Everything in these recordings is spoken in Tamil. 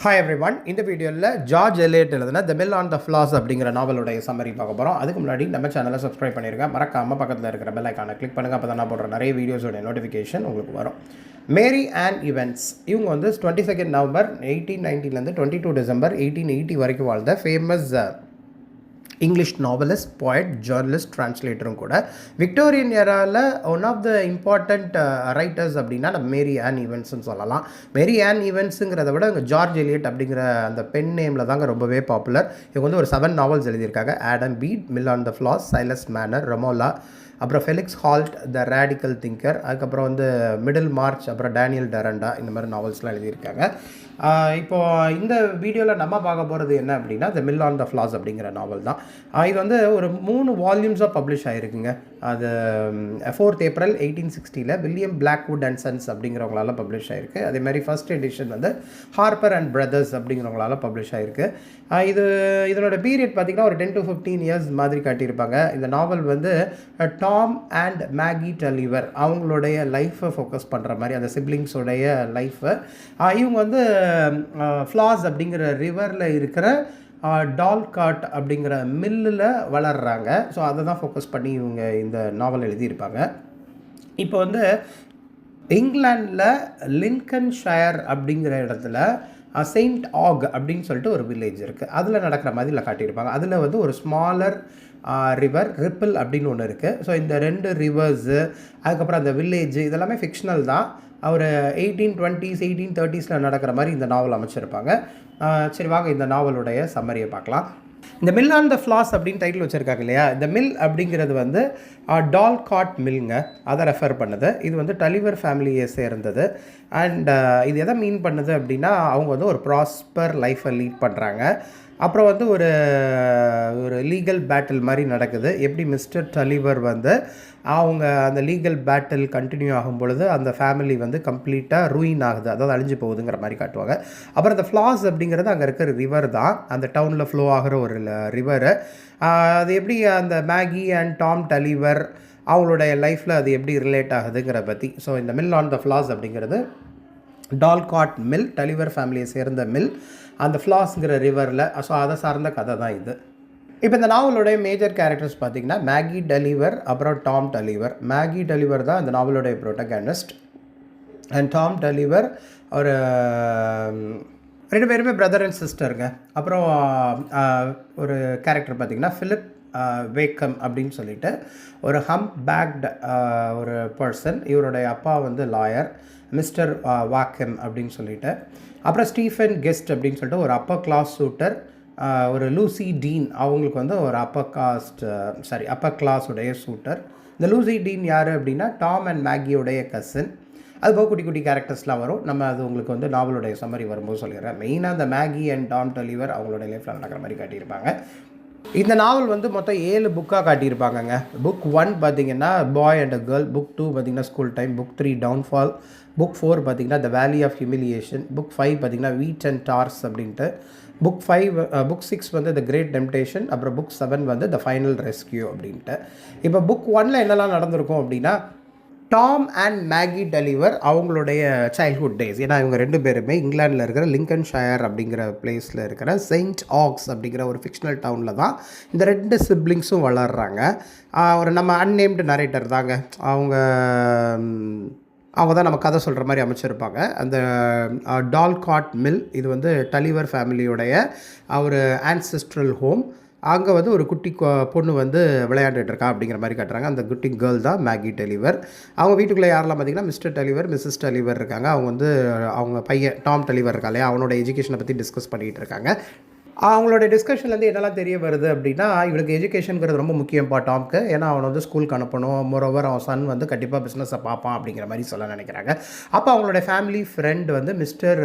Hi everyone. இந்த வீடியோவில் ஜார்ஜ் எலியட் எழுதுன த மில் ஆன் த ஃப்ளாஸ் அப்படிங்கிற நாவலுடைய சம்மரி பார்க்க போகிறோம். அதுக்கு முன்னாடி நம்ம சேனலை சப்ஸ்கிரைப் பண்ணியிருக்கேன். மறக்காமல் பக்கத்தில் இருக்கிற பெல் ஐக்கானை கிளிக் பண்ணுங்கள். அப்போ தான் நான் போடுற நிறைய வீடியோஸோட நோட்டிஃபிகேஷன் உங்களுக்கு வரும். மேரி ஆன் இவென்ட்ஸ் இவங்க வந்து 22 நவம்பர் 1890 22 டிசம்பர் 1880 வரைக்கும் வாழ்ந்த famous English novelist, poet, journalist, டிரான்ஸ்லேட்டரும் கூட. விக்டோரியன் ஏராவில் one of the important writers அப்படின்னா நம்ம மேரி ஆன் ஈவென்ட்ஸ்னு சொல்லலாம். மேரி ஆன் ஈவென்ட்ஸுங்கிறத விட இங்கே ஜார்ஜ் எலியட் அப்படிங்கிற அந்த பென் நேமில் தாங்க ரொம்பவே பாப்புலர். இவங்க வந்து ஒரு 7 நாவல்ஸ் எழுதியிருக்காங்க. Adam Bede, Mill on the Floss, Silas Marner, Romola, அப்புறம் Felix Holt, the radical thinker, அதுக்கப்புறம் வந்து மிடில் மார்ச், அப்புறம் டேனியல் டரண்டா, இந்த மாதிரி நாவல்ஸ்லாம் எழுதியிருக்காங்க. இப்போது இந்த வீடியோவில் நம்ம பார்க்க போகிறது என்ன அப்படின்னா த மில் ஆன் த ஃப்ளாஸ் அப்படிங்கிற நாவல் தான். இது வந்து ஒரு 3 வால்யூம்ஸாக பப்ளிஷ் ஆகிருக்குங்க. அது 4th April 1860 William Blackwood and Sons அப்படிங்கிறவங்களால பப்ளிஷ் ஆகிருக்கு. அதே மாதிரி ஃபர்ஸ்ட் எடிஷன் வந்து ஹார்ப்பர் அண்ட் பிரதர்ஸ் அப்படிங்கிறவங்களால பப்ளிஷ் ஆகிருக்கு. இதனோட பீரியட் பார்த்திங்கன்னா ஒரு 10 to 15 இயர்ஸ் மாதிரி காட்டியிருப்பாங்க. இந்த நாவல் வந்து டாம் அண்ட் மேகி டலிவர் அவங்களுடைய லைஃப்பை ஃபோக்கஸ் பண்ணுற மாதிரி, அந்த சிப்ளிங்ஸோடைய லைஃப்பை. இவங்க வந்து ஃப்ளாஸ் அப்படிங்கிற ரிவரில் இருக்கிற டால்காட் அப்படிங்கிற மில்லில் வளர்கிறாங்க. ஸோ அதை தான் ஃபோக்கஸ் பண்ணி இவங்க இந்த நாவல் எழுதியிருப்பாங்க. இப்போ வந்து இங்கிலாண்டில் லின்கன்ஷயர் அப்படிங்கிற இடத்துல செயின்ட் ஆக் அப்படின்னு சொல்லிட்டு ஒரு வில்லேஜ் இருக்குது. அதில் நடக்கிற மாதிரி காட்டியிருப்பாங்க. அதில் வந்து ஒரு ஸ்மாலர் ரிவர் ரிப்பிள் அப்படின்னு ஒன்று இருக்குது. ஸோ இந்த 2 ரிவர்ஸு, அதுக்கப்புறம் அந்த வில்லேஜ், இதெல்லாமே ஃபிக்ஷனல் தான். ஒரு 1820s 1830s நடக்கிற மாதிரி இந்த நாவல் அமைச்சிருப்பாங்க. சரி, வாங்க இந்த நாவலுடைய சம்மரியை பார்க்கலாம். இந்த மில் ஆன் த ஃப்ளாஸ் அப்படின்னு டைட்டில் வச்சுருக்காங்க இல்லையா, இந்த மில் அப்படிங்கிறது வந்து டால்காட் மில்ங்க, அதை ரெஃபர் பண்ணுது. இது வந்து டலிவர் ஃபேமிலியை சேர்ந்தது. அண்ட் இது எதை மீன் பண்ணுது அப்படின்னா அவங்க வந்து ஒரு ப்ராஸ்பர் லைஃப்பை லீட் பண்ணுறாங்க. அப்புறம் வந்து ஒரு லீகல் பேட்டில் மாதிரி நடக்குது. எப்படி மிஸ்டர் டலிவர் வந்து அவங்க அந்த லீகல் பேட்டில் கண்டினியூ ஆகும் பொழுது அந்த ஃபேமிலி வந்து கம்ப்ளீட்டாக ரூயின் ஆகுது, அதாவது அழிஞ்சு போகுதுங்கிற மாதிரி காட்டுவாங்க. அப்புறம் அந்த ஃப்ளாஸ் அப்படிங்கிறது அங்கே இருக்கிற ரிவர் தான், அந்த டவுனில் ஃப்ளோ ஆகிற ஒரு ரிவரு. அது எப்படி அந்த மேகி அண்ட் டாம் டலிவர் அவங்களுடைய லைஃப்பில் அது எப்படி ரிலேட் ஆகுதுங்கிற பற்றி. ஸோ இந்த மில் ஆன் த ஃப்ளாஸ் அப்படிங்கிறது டால்காட் மில், டலிவர் ஃபேமிலியை சேர்ந்த மில், அந்த ஃப்ளாஸ்ங்கிற ரிவரில். ஸோ அதை சார்ந்த கதை தான் இது. இப்போ இந்த நாவலுடைய மேஜர் கேரக்டர்ஸ் பார்த்திங்கன்னா மேகி டலிவர், அப்புறம் டாம் டலிவர். மேகி டலிவர் தான் இந்த நாவலுடைய ப்ரோட்டகனிஸ்ட். அண்ட் டாம் டலிவர் ஒரு 2 பேருமே பிரதர் அண்ட் சிஸ்டருங்க. அப்புறம் ஒரு கேரக்டர் பார்த்திங்கன்னா ஃபிலிப் வேக்கம் அப்படின்னு சொல்லிட்டு ஒரு ஹம்ப் பேக்டு ஒரு பர்சன். இவருடைய அப்பா வந்து லாயர், மிஸ்டர் வாக்கம் அப்படின்னு சொல்லிட்டு. அப்புறம் ஸ்டீஃபன் கெஸ்ட் அப்படின்னு சொல்லிட்டு ஒரு அப்பர் கிளாஸ் ஷூட்டர். ஒரு லூசி டீன், அவங்களுக்கு வந்து ஒரு அப்பர் கிளாஸுடைய ஷூட்டர். இந்த லூசி டீன் யார் அப்படின்னா டாம் அண்ட் மேகியோடைய கசின். அதுபோக குட்டி குட்டி கேரக்டர்ஸ்லாம் வரும். நம்ம அது உங்களுக்கு வந்து நாவலுடைய சம்மரி வரும்போது சொல்லிடுறேன். மெயினாக இந்த மேகி அண்ட் டாம் டலிவர் அவங்களுடைய லைஃப்பில் நடக்கிற மாதிரி காட்டியிருப்பாங்க. இந்த நாவல் வந்து மொத்தம் 7 புக்காக காட்டியிருப்பாங்கங்க. புக் 1 பார்த்திங்கன்னா பாய் அண்ட் அ கேர்ள், புக் 2 பார்த்திங்கன்னா school time, book 3 downfall, book 4 பார்த்திங்கன்னா த வேலி ஆஃப் ஹியூமிலியேஷன், புக் 5 பார்த்திங்கன்னா வீட் அண்ட் டார்ஸ் அப்படின்ட்டு, புக் 6 வந்து த கிரேட் டெம்டேஷன், அப்புறம் புக் 7 வந்து த ஃபைனல் ரெஸ்கியூ அப்படின்ட்டு. இப்போ புக் 1ல் என்னெல்லாம் நடந்திருக்கும் அப்படின்னா டாம் அண்ட் மேகி டலிவர் அவங்களுடைய சைல்ட்ஹுட் டேஸ். ஏன்னா இவங்க 2 பேருமே இங்கிலாண்டில் இருக்கிற லிங்கன்ஷயர் அப்படிங்கிற பிளேஸில் இருக்கிற செயின்ட் ஆக்ஸ் அப்படிங்கிற ஒரு ஃபிக்ஷனல் டவுனில் தான் இந்த 2 சிப்ளிங்ஸும் வளர்கிறாங்க. ஒரு நம்ம அன்னேம்டு நரேட்டர் தாங்க அவங்க தான் நம்ம கதை சொல்கிற மாதிரி அமைச்சிருப்பாங்க. அந்த டால்காட் மில் இது வந்து டலிவர் ஃபேமிலியோடைய ஒரு ஆன்செஸ்ட்ரல் ஹோம். அங்கே வந்து ஒரு குட்டி பொண்ணு வந்து விளையாண்டுட்டு இருக்கா அப்படிங்கிற மாதிரி காட்டுறாங்க. அந்த குட்டி கேர்ள் தான் மேகி டலிவர். அவங்க வீட்டுக்குள்ளே யாரெல்லாம் பார்த்திங்கன்னா மிஸ்டர் டலிவர், மிஸ்ஸஸ் டலிவர் இருக்காங்க. அவங்க வந்து அவங்க பையன் டாம் டலிவர் இருக்கா இல்லையா, அவனோட எஜுகேஷனை பற்றி டிஸ்கஸ் பண்ணிகிட்டு இருக்காங்க. அவங்களோட டிஸ்கஷன்லேருந்து என்னெல்லாம் தெரிய வருது அப்படின்னா இவனுக்கு எஜுகேஷனுங்கிறது ரொம்ப முக்கியம்ப்பா டாம்க்கு. ஏன்னா அவனை வந்து ஸ்கூலுக்கு அனுப்பணும், மோரோவர் அவன் சன் வந்து கண்டிப்பாக பிஸ்னஸை பார்ப்பான் அப்படிங்கிற மாதிரி சொல்ல நினைக்கிறாங்க. அப்போ அவங்களோட ஃபேமிலி ஃப்ரெண்ட் வந்து மிஸ்டர்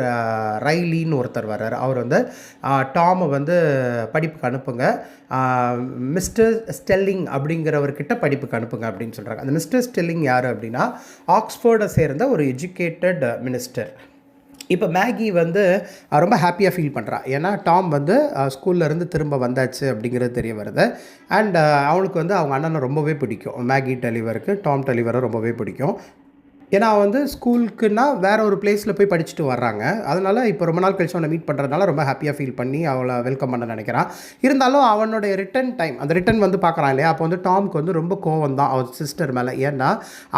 ரைலின்னு ஒருத்தர் வர்றார். அவர் வந்து டாமை வந்து படிப்புக்கு அனுப்புங்க, மிஸ்டர் ஸ்டெல்லிங் அப்படிங்கிறவர்கிட்ட படிப்புக்கு அனுப்புங்க அப்படின்னு சொல்கிறாங்க. அந்த மிஸ்டர் ஸ்டெல்லிங் யார் அப்படின்னா ஆக்ஸ்ஃபோர்டை சேர்ந்த ஒரு எஜுகேட்டட் மினிஸ்டர். இப்போ மேகி வந்து ரொம்ப ஹாப்பியாக ஃபீல் பண்ணுறா. ஏன்னா டாம் வந்து ஸ்கூல்லேருந்து திரும்ப வந்தாச்சு அப்படிங்கிறது தெரிய வருது. அண்ட் அவனுக்கு வந்து அவங்க அண்ணனை ரொம்பவே பிடிக்கும். மேகி டலிவருக்கு டாம் டலிவரை ரொம்பவே பிடிக்கும். ஏன்னா வந்து ஸ்கூலுக்குன்னா வேறு ஒரு பிளேஸில் போய் படிச்சுட்டு வர்றாங்க. அதனால் இப்போ ரொம்ப நாள் கழிச்சு அவனை மீட் பண்ணுறதுனால ரொம்ப ஹாப்பியாக ஃபீல் பண்ணி அவளை வெல்கம் பண்ண நினைக்கிறான். இருந்தாலும் அவனுடைய ரிட்டர்ன் டைம் அந்த ரிட்டர்ன் வந்து பார்க்குறான் இல்லையா, அப்போ வந்து டாம்க்கு வந்து ரொம்ப கோவம் தான் அவர் சிஸ்டர் மேலே. ஏன்னா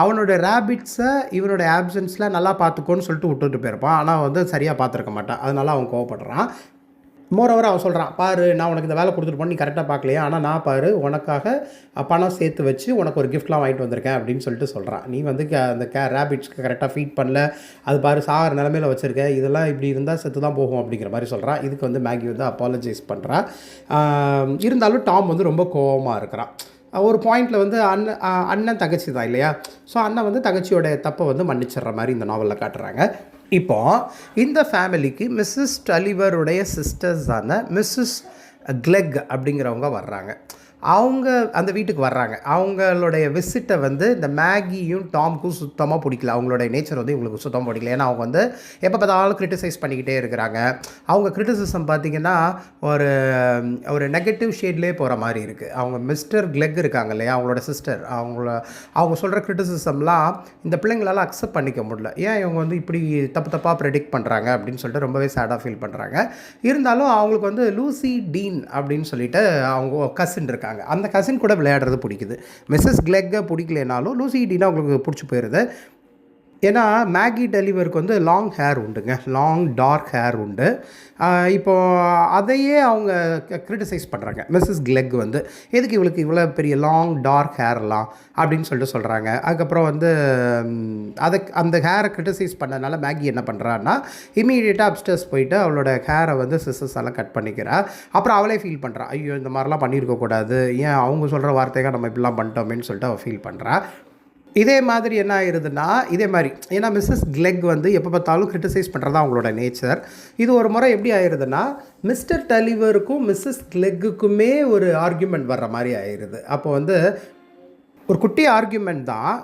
அவனோட ரேபிட்ஸை இவனுடைய ஆப்சன்ஸில் நல்லா பார்த்துக்கோன்னு சொல்லிட்டு விட்டுட்டு போயிருப்பான். ஆனால் வந்து சரியாக பார்த்துருக்க மாட்டான். அதனால் அவன் கோவப்படுறான். மோரோவர் அவன் சொல்கிறான், பாரு நான் உனக்கு இந்த வேலை கொடுத்துட்டு நீ கரெக்டாக பார்க்கலையா, ஆனால் நான் பாரு உனக்காக பணம் சேர்த்து வச்சு உனக்கு ஒரு கிஃப்ட்லாம் வாங்கிட்டு வந்திருக்கேன் அப்படின்னு சொல்லிட்டு சொல்கிறான். நீ வந்து அந்த ரேபிட்ஸ்க்கு கரெக்டாக ஃபீட் பண்ணல, அது பாரு சாகிற நிலமையில் வச்சுருக்க, இதெல்லாம் இப்படி இருந்தால் செத்து தான் போகும் அப்படிங்கிற மாதிரி சொல்கிறான். இதுக்கு வந்து மேகி வந்து அப்பாலஜைஸ் பண்ணுறான். இருந்தாலும் டாம் வந்து ரொம்ப கோவமாக இருக்கிறான். ஒரு பாயிண்டில் வந்து அண்ணன் தங்கச்சி தான் இல்லையா, ஸோ அண்ணன் வந்து தங்கச்சியோட தப்பை வந்து மன்னிச்சிடுற மாதிரி இந்த நாவலில் காட்டுறாங்க. இப்போது இந்த ஃபேமிலிக்கு மிஸ்ஸஸ் டலிவருடைய சிஸ்டர்ஸான மிஸ்ஸஸ் கிளெக் அப்படிங்கிறவங்க வர்றாங்க. அவங்க அந்த வீட்டுக்கு வர்றாங்க. அவங்களுடைய விசிட்டை வந்து இந்த மேகியும் டாம்க்கும் சுத்தமாக பிடிக்கல. அவங்களுடைய நேச்சர் வந்து இவங்களுக்கு சுத்தமாக பிடிக்கல. ஏன்னா அவங்க வந்து எப்போ பார்த்தாலும் கிரிட்டிசைஸ் பண்ணிக்கிட்டே இருக்கிறாங்க. அவங்க கிரிட்டிசிசம் பார்த்திங்கன்னா ஒரு ஒரு நெகட்டிவ் ஷேட்லேயே போகிற மாதிரி இருக்குது. அவங்க மிஸ்டர் கிளெக் இருக்காங்க இல்லையா, அவங்களோட சிஸ்டர், அவங்க சொல்கிற கிரிட்டிசிசம்லாம் இந்த பிள்ளைங்களால் அக்செப்ட் பண்ணிக்க முடியல. ஏன் இவங்க வந்து இப்படி தப்பாக ப்ரெடிக்ட் பண்ணுறாங்க அப்படின்னு சொல்லிட்டு ரொம்பவே சேடாக ஃபீல் பண்ணுறாங்க. இருந்தாலும் அவங்களுக்கு வந்து லூசி டீன் அப்படின்னு சொல்லிட்டு அவங்க கசின் இருக்காங்க. அந்த கசின் கூட விளையாடுறது பிடிக்குது. மிஸ்ஸஸ் கிளெக்கை பிடிக்கலனாலும் லூசி டீனா அவங்களுக்கு பிடிச்சி போயிடுது. ஏன்னா மேகி டெலிவருக்கு வந்து லாங் ஹேர் உண்டுங்க, லாங் டார்க் ஹேர் உண்டு. இப்போது அதையே அவங்க கிரிட்டிசைஸ் பண்ணுறாங்க. மிஸ்ஸஸ் கிளெக் வந்து எதுக்கு இவளுக்கு இவ்வளோ பெரிய லாங் டார்க் ஹேர்லாம் அப்படின்னு சொல்லிட்டு சொல்கிறாங்க. அதுக்கப்புறம் வந்து அந்த ஹேரை கிரிட்டிசைஸ் பண்ணதுனால மேகி என்ன பண்ணுறான்னா இமீடியட்டாக அப்ஸ்டர்ஸ் போயிட்டு அவளோட ஹேரை வந்து சிஸ்ஸஸால் கட் பண்ணிக்கிறா. அப்புறம் அவளே ஃபீல் பண்ணுறா, ஐயோ இந்த மாதிரிலாம் பண்ணியிருக்கக்கூடாது, ஏன் அவங்க சொல்கிற வார்த்தையாக நம்ம இப்படிலாம் பண்ணிட்டோமேன்னு சொல்லிட்டு அவள் ஃபீல் பண்ணுறா. இதே மாதிரி என்ன ஆயிடுதுன்னா, இதே மாதிரி ஏன்னா மிஸ்ஸஸ் கிளெக் வந்து எப்போ பார்த்தாலும் கிரிட்டிசைஸ் பண்ணுறது அவங்களோட நேச்சர். இது ஒரு முறை எப்படி ஆயிடுதுன்னா, மிஸ்டர் டலிவருக்கும் மிஸ்ஸஸ் கிளெக்குமே ஒரு ஆர்கியூமெண்ட் வர்ற மாதிரி ஆயிடுது. அப்போ வந்து ஒரு குட்டி ஆர்கியூமெண்ட் தான்.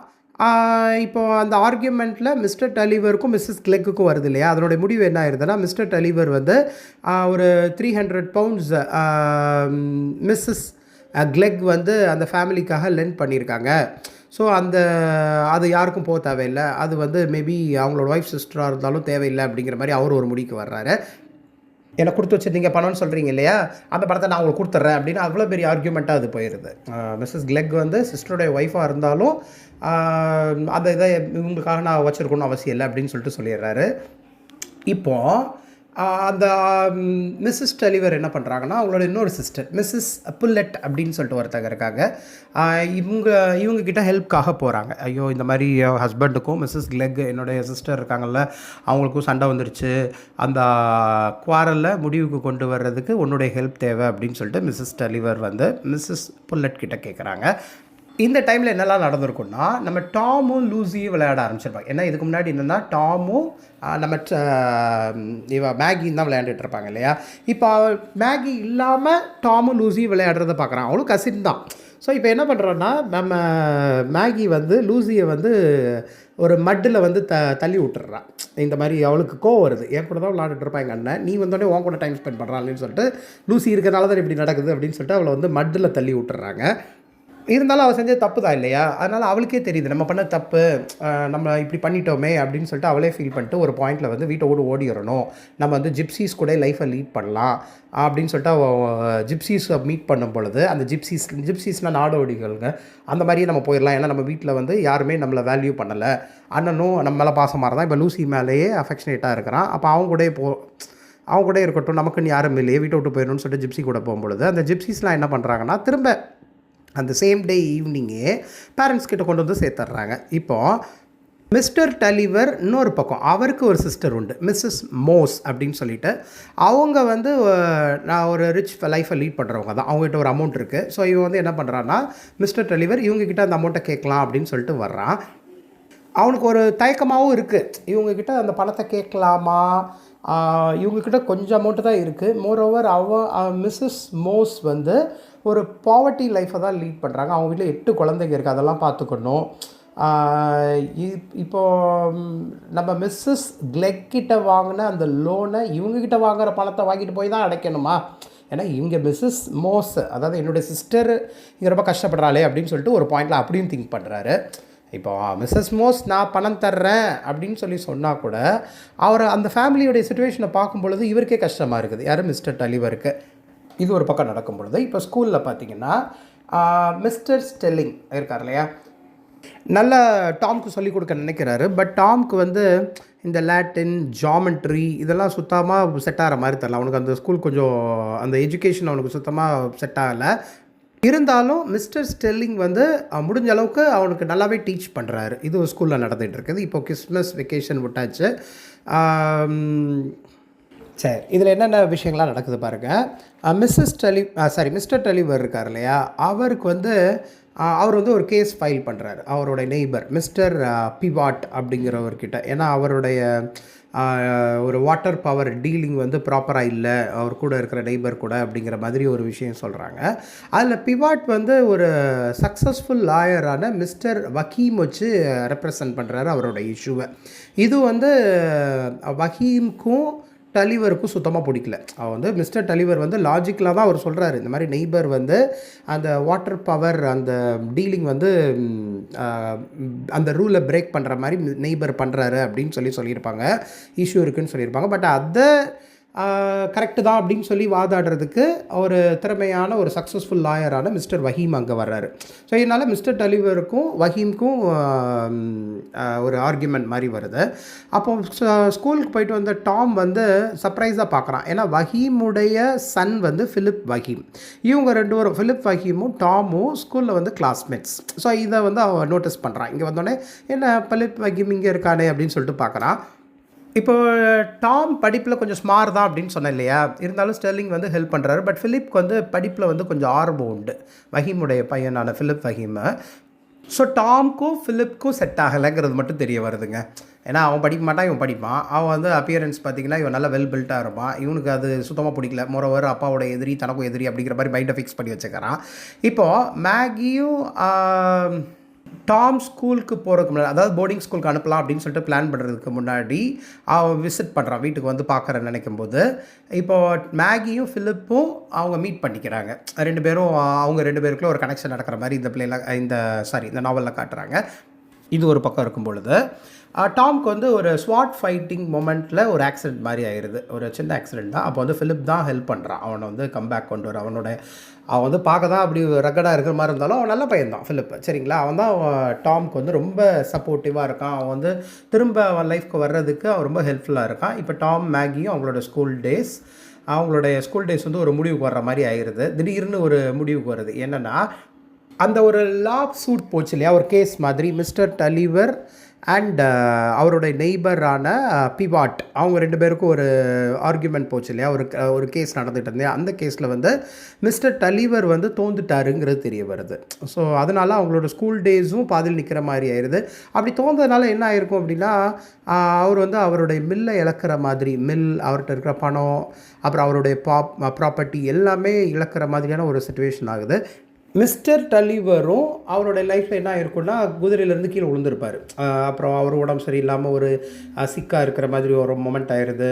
இப்போது அந்த ஆர்கியூமெண்ட்டில் மிஸ்டர் டலிவருக்கும் மிஸ்ஸஸ் கிளெக்குக்கும் வருது இல்லையா, அதனுடைய முடிவு என்ன ஆயிடுதுன்னா, மிஸ்டர் டலிவர் வந்து ஒரு 300 பவுண்ட்ஸ் மிஸ்ஸஸ் கிளெக் வந்து அந்த ஃபேமிலிக்காக லெண்ட் பண்ணியிருக்காங்க. ஸோ அது யாருக்கும் போக தேவையில்லை, அது வந்து மேபி அவங்களோட ஒய்ஃப் சிஸ்டராக இருந்தாலும் தேவையில்லை அப்படிங்கிற மாதிரி அவர் ஒரு முடிவுக்கு வர்றாரு. எனக்கு கொடுத்து வச்சுருந்தீங்க பணம்னு சொல்கிறீங்க இல்லையா, அந்த பணத்தை நான் உங்களுக்கு கொடுத்துட்றேன் அப்படின்னு அவ்வளோ பெரிய ஆர்கியூமெண்ட்டாக அது போயிடுது. மிஸ்ஸஸ் கிளெக் வந்து சிஸ்டருடைய ஒய்ஃபாக இருந்தாலும் அந்த இதை இவங்களுக்காக நான் வச்சுருக்கணும்னு அவசியம் இல்லை அப்படின்னு சொல்லிட்டு சொல்லிடுறாரு. இப்போது அந்த மிஸ்ஸஸ் டலிவர் என்ன பண்ணுறாங்கன்னா, அவங்களோட இன்னொரு சிஸ்டர் மிஸ்ஸஸ் புல்லட் அப்படின்னு சொல்லிட்டு ஒருத்தங்க இருக்காங்க. இவங்கக்கிட்ட ஹெல்ப்காக போகிறாங்க. ஐயோ இந்த மாதிரி ஹஸ்பண்டுக்கும் மிஸ்ஸஸ் கிளெக் என்னுடைய சிஸ்டர் இருக்காங்கல்ல, அவங்களுக்கும் சண்டை வந்துருச்சு, அந்த குவாரலில் முடிவுக்கு கொண்டு வர்றதுக்கு உன்னுடைய ஹெல்ப் தேவை அப்படின்னு சொல்லிட்டு மிஸ்ஸஸ் டலிவர் வந்து மிஸ்ஸஸ் புல்லட் கிட்ட கேட்குறாங்க. இந்த டைமில் என்னெல்லாம் நடந்திருக்குன்னா, நம்ம டாமும் லூசியும் விளையாட ஆரம்பிச்சிருப்பாங்க. ஏன்னா இதுக்கு முன்னாடி என்னென்னா டாமும் நம்ம மேகியும் தான் விளையாண்டுட்டு இருப்பாங்க இல்லையா. இப்போ மேகி இல்லாமல் டாமும் லூசியும் விளையாடுறத பார்க்குறான். அவளும் கசின் தான். ஸோ இப்போ என்ன பண்ணுறோன்னா, நம்ம மேகி வந்து லூசியை வந்து ஒரு மட்டில் வந்து தள்ளி விட்டுறான். இந்த மாதிரி அவளுக்கு கோவம் வருது, என் கூட தான் விளையாண்டுட்டு இருப்பாங்க அண்ணன், நீ வந்தோடனே உன் கூட டைம் ஸ்பெண்ட் பண்ணுறான்னு சொல்லிட்டு லூசி இருக்கிறனால தான் இப்படி நடக்குது அப்படின்னு சொல்லிட்டு அவளை வந்து மட்டில் தள்ளி விட்டுறாங்க. இருந்தாலும் அவள் செஞ்சது தப்பு தான் இல்லையா, அதனால் அவளுக்கே தெரியுது நம்ம பண்ண தப்பு, நம்ம இப்படி பண்ணிட்டோமே அப்படின்னு சொல்லிட்டு அவளே ஃபீல் பண்ணிட்டு ஒரு பாயிண்டில் வந்து வீட்டை ஓடிடணும், நம்ம வந்து ஜிப்சிஸ் கூட லைஃப்பை லீட் பண்ணலாம் அப்படின்னு சொல்லிட்டு அவள் ஜிப்சிஸை மீட் பண்ணும் பொழுது, அந்த ஜிப்சிஸ்னால் நாடோடிகளுங்க, அந்த மாதிரியே நம்ம போயிடலாம். ஏன்னா நம்ம வீட்டில் வந்து யாருமே நம்மளை வேல்யூ பண்ணலை, அண்ணனும் நம்ம மேலே பாசமாக தான் இப்போ லூசி மேலேயே அஃபெக்ஷனேட்டாக இருக்கிறான். அப்போ அவங்க கூட இருக்கட்டும், நமக்குன்னு யாரும் இல்லையே, வீட்டை விட்டு போயிடணும்னு சொல்லிட்டு ஜிப்சி கூட போகும்பொழுது அந்த ஜிப்சிஸ்லாம் என்ன பண்ணுறாங்கன்னா, திரும்ப அந்த சேம் டே ஈவினிங்கே பேரண்ட்ஸ் கிட்ட கொண்டு வந்து சேர்த்துட்றாங்க. இப்போது மிஸ்டர் டலிவர் இன்னொரு பக்கம் அவருக்கு ஒரு சிஸ்டர் உண்டு, மிஸ்ஸஸ் மோஸ் அப்படின்னு சொல்லிட்டு. அவங்க வந்து நான் ஒரு ரிச் லைஃப்பை லீட் பண்ணுறவங்க தான், அவங்ககிட்ட ஒரு அமௌண்ட் இருக்குது. ஸோ இவன் வந்து என்ன பண்ணுறான்னா, மிஸ்டர் டலிவர் இவங்ககிட்ட அந்த அமௌண்ட்டை கேட்கலாம் அப்படின்னு சொல்லிட்டு வர்றான். அவனுக்கு ஒரு தயக்கமாகவும் இருக்குது, இவங்கக்கிட்ட அந்த பணத்தை கேட்கலாமா, இவங்கக்கிட்ட கொஞ்சம் அமௌண்ட்டு தான் இருக்குது. மோரோவர் மிஸ்ஸஸ் மோஸ் வந்து ஒரு பாவர்ட்டி லைஃப்பை தான் லீட் பண்ணுறாங்க. அவங்க வீட்டில் 8 குழந்தைங்க இருக்குது, அதெல்லாம் பார்த்துக்கணும். இப்போது நம்ம மிஸ்ஸஸ் கிளெக் கிட்ட வாங்கின அந்த லோனை இவங்கக்கிட்ட வாங்குகிற பணத்தை வாங்கிட்டு போய் தான் அடைக்கணுமா? ஏன்னா இங்கே மிஸ்ஸஸ் மோஸ், அதாவது என்னுடைய சிஸ்டர் இங்கே ரொம்ப கஷ்டப்படுறாளே அப்படின்னு சொல்லிட்டு ஒரு பாயிண்டில் அப்படியும் திங்க் பண்ணுறாரு. இப்போ மிஸ்ஸஸ் மோஸ் நான் பணம் தர்றேன் அப்படின்னு சொல்லி சொன்னால் கூட அவர் அந்த ஃபேமிலியோடைய சுச்சுவேஷனை பார்க்கும் பொழுது இவருக்கே கஷ்டமாக இருக்குது, யார் மிஸ்டர் டலிவருக்கு. இது ஒரு பக்கம் நடக்கும் பொழுது இப்போ ஸ்கூலில் பார்த்தீங்கன்னா மிஸ்டர் ஸ்டெல்லிங் இருக்கார் இல்லையா, நல்ல டாம்க்கு சொல்லிக் கொடுக்க நினைக்கிறாரு. பட் டாம்க்கு வந்து இந்த லாட்டின் ஜாமெட்ரி இதெல்லாம் சுத்தமாக செட் ஆகிற மாதிரி தெரியல. அவனுக்கு அந்த ஸ்கூல் கொஞ்சம் அந்த எஜுகேஷன் அவனுக்கு சுத்தமாக செட் ஆகலை. இருந்தாலும் மிஸ்டர் ஸ்டெல்லிங் வந்து முடிஞ்ச அளவுக்கு அவனுக்கு நல்லாவே டீச் பண்ணுறாரு. இது ஒரு ஸ்கூலில் நடந்துகிட்டு இருக்குது. இப்போ கிறிஸ்மஸ் வெக்கேஷன் விட்டாச்சு. சரி, இதில் என்னென்ன விஷயங்கள்லாம் நடக்குது பாருங்கள். மிஸ்டர் டெலிவர் இருக்கார் இல்லையா, அவருக்கு வந்து அவர் வந்து ஒரு கேஸ் ஃபைல் பண்ணுறாரு அவருடைய நெய்பர் மிஸ்டர் பிவாட் அப்படிங்கிறவர்கிட்ட. ஏன்னா அவருடைய ஒரு வாட்டர் பவர் டீலிங் வந்து ப்ராப்பராக இல்லை அவர் கூட இருக்கிற நெய்பர் கூட அப்படிங்கிற மாதிரி ஒரு விஷயம் சொல்கிறாங்க. அதில் பிவாட் வந்து ஒரு சக்ஸஸ்ஃபுல் லாயரான மிஸ்டர் வக்கீம் வச்சு ரெப்ரசன்ட் பண்ணுறாரு அவரோட இஷ்யூவை. இது வந்து வக்கீம்க்கும் டலிவருக்கும் சுத்தமாக பிடிக்கல. அவர் வந்து மிஸ்டர் டலிவர் வந்து லாஜிக்கலாக தான் அவர் சொல்கிறாரு, இந்த மாதிரி நெய்பர் வந்து அந்த வாட்டர் பவர் அந்த டீலிங் வந்து அந்த ரூலை பிரேக் பண்ணுற மாதிரி நெய்பர் பண்ணுறாரு அப்படின்னு சொல்லியிருப்பாங்க, இஷ்யூ இருக்குதுன்னு சொல்லியிருப்பாங்க. பட் அதை கரெக்டு தான் அப்படின்னு சொல்லி வாதாடுறதுக்கு ஒரு திறமையான ஒரு சக்ஸஸ்ஃபுல் லாயரான மிஸ்டர் வஹீம் அங்கே வர்றாரு. ஸோ இதனால் மிஸ்டர் டலிவருக்கும் வஹீம்க்கும் ஒரு ஆர்கியூமெண்ட் மாதிரி வருது. அப்போ ஸ்கூலுக்கு போயிட்டு வந்த டாம் வந்து சர்ப்ரைஸாக பார்க்குறான். ஏன்னா வஹீமுடைய சன் வந்து ஃபிலிப் வஹீம். இவங்க ரெண்டு பேரும் ஃபிலிப் வஹீமும் டாமும் ஸ்கூலில் வந்து கிளாஸ்மேட்ஸ். ஸோ இதை வந்து அவன் நோட்டீஸ் பண்ணுறான். இங்கே வந்தோடனே என்ன ஃபிலிப் வஹீம் இங்கே இருக்கானே அப்படின்னு சொல்லிட்டு பார்க்குறான். இப்போ டாம் படிப்பில் கொஞ்சம் ஸ்மார்ட் தான் அப்படின்னு சொன்னேன் இல்லையா, இருந்தாலும் ஸ்டெர்லிங் வந்து ஹெல்ப் பண்ணுறாரு. பட் ஃபிலிப்க்கு வந்து படிப்பில் வந்து கொஞ்சம் ஆர்வம் உண்டு, வஹீமுடைய பையனான ஃபிலிப் வஹீமை. ஸோ டாம்க்கும் ஃபிலிப்க்கும் செட் ஆகலைங்கிறது மட்டும் தெரிய வருதுங்க. ஏன்னா அவன் படிக்க மாட்டான், இவன் படிப்பான். அவன் வந்து அப்பியரன்ஸ் பார்த்திங்கன்னா இவன் நல்லா வெல் பில்ட்டாக இருப்பான். இவனுக்கு அது சுத்தமாக பிடிக்கல. மொரோவர் அப்பாவோட எதிரி தனக்கும் எதிரி அப்படிங்கிற மாதிரி மைண்டை ஃபிக்ஸ் பண்ணி வச்சுக்கிறான். இப்போது மேகியும் டாம் ஸ்கூலுக்கு போகிறதுக்கு முன்னாடி, அதாவது போர்டிங் ஸ்கூலுக்கு அனுப்பலாம் அப்படின்னு சொல்லிட்டு பிளான் பண்ணுறதுக்கு முன்னாடி அவன் விசிட் பண்ணுறான், வீட்டுக்கு வந்து பார்க்குறேன்னு நினைக்கும்போது. இப்போது மேகியும் ஃபிலிப்பும் அவங்க மீட் பண்ணிக்கிறாங்க. அவங்க ரெண்டு பேருக்குள்ள ஒரு கனெக்ஷன் நடக்கிற மாதிரி இந்த நாவலில் காட்டுறாங்க. இது ஒரு பக்கம் இருக்கும் பொழுது டாம்க்கு வந்து ஒரு ஸ்வாட் ஃபைட்டிங் மொமெண்ட்டில் ஒரு ஆக்சிடென்ட் மாதிரி ஆயிடுது. ஒரு சின்ன ஆக்சிடென்ட் தான். அப்போ வந்து ஃபிலிப் தான் ஹெல்ப் பண்ணுறான் அவனை வந்து கம்பேக் கொண்டு வர. அவன் வந்து பார்க்க தான் அப்படி ரகடாக இருக்கிற மாதிரி இருந்தாலும் அவன் நல்ல பையன் தான் ஃபிலிப், சரிங்களா. அவன் தான் டாம்க்கு வந்து ரொம்ப சப்போர்ட்டிவாக இருக்கான். அவன் வந்து திரும்ப அவன் லைஃப்க்கு வர்றதுக்கு அவன் ரொம்ப ஹெல்ப்ஃபுல்லாக இருக்கான். இப்போ டாம் மேகியும் அவங்களோட ஸ்கூல் டேஸ் வந்து ஒரு முடிவுக்கு வர்ற மாதிரி ஆயிடுது. திடீர்னு ஒரு முடிவுக்கு வருது. என்னென்னா, அந்த ஒரு லா சூட் போச்சு இல்லையா, ஒரு கேஸ் மாதிரி மிஸ்டர் டலிவர் அண்ட் அவருடைய நெய்பரான பிவாட், அவங்க ரெண்டு பேருக்கும் ஒரு ஆர்கியூமெண்ட் போச்சு இல்லையா, ஒரு கேஸ் நடந்துகிட்டு இருந்தேன். அந்த கேஸில் வந்து மிஸ்டர் டலிவர் வந்து தோந்துட்டாருங்கிறது தெரிய வருது. ஸோ அதனால் அவங்களோட ஸ்கூல் டேஸும் பாதியில் நிற்கிற மாதிரி ஆயிடுது. அப்படி தோன்றதுனால என்ன ஆயிருக்கும் அப்படின்னா, அவர் வந்து அவருடைய மில்லை இழக்கிற மாதிரி, அவர்கிட்ட இருக்கிற பணம், அப்புறம் அவருடைய ப்ராப்பர்ட்டி எல்லாமே இழக்கிற மாதிரியான ஒரு சிச்சுவேஷன் ஆகுது. மிஸ்டர் டலிவரும் அவருடைய லைஃப்பில் என்ன இருக்குன்னா, குதிரையிலேருந்து கீழே விழுந்திருப்பார். அப்புறம் அவர் உடம்பு சரியில்லாமல் ஒரு சிக்காக இருக்கிற மாதிரி ஒரு மொமெண்ட் ஆயிடுது.